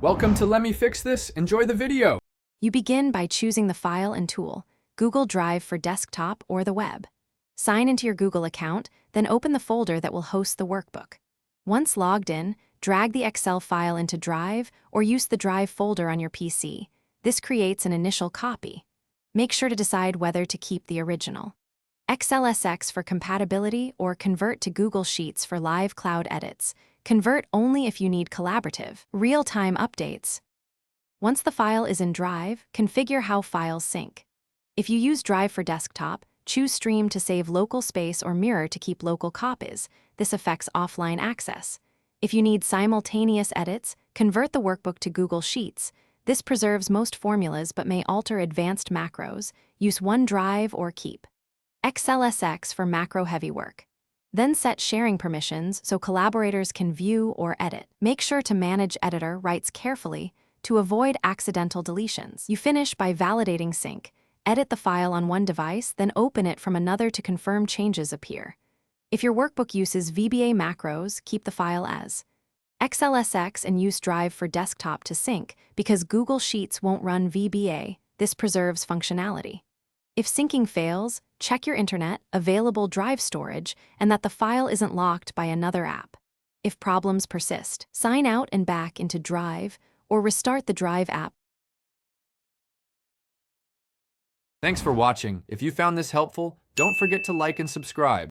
Welcome to Let Me Fix This. Enjoy the video. You begin by choosing the file and tool, Google Drive for desktop or the web. Sign into your Google account, then open the folder that will host the workbook. Once logged in, drag the Excel file into Drive or use the Drive folder on your PC. This creates an initial copy. Make sure to decide whether to keep the original. XLSX for compatibility or convert to Google Sheets for live cloud edits. Convert only if you need collaborative, real-time updates. Once the file is in Drive, configure how files sync. If you use Drive for desktop, choose Stream to save local space or Mirror to keep local copies. This affects offline access. If you need simultaneous edits, convert the workbook to Google Sheets. This preserves most formulas but may alter advanced macros. Use OneDrive or Keep. XLSX for macro-heavy work. Then set sharing permissions so collaborators can view or edit. Make sure to manage editor rights carefully to avoid accidental deletions. You finish by validating sync. Edit the file on one device, then open it from another to confirm changes appear. If your workbook uses VBA macros, keep the file as XLSX and use Drive for desktop to sync because Google Sheets won't run VBA. This preserves functionality. If syncing fails, check your internet, available drive storage, and that the file isn't locked by another app. If problems persist, sign out and back into Drive or restart the Drive app. Thanks for watching. If you found this helpful, don't forget to like and subscribe.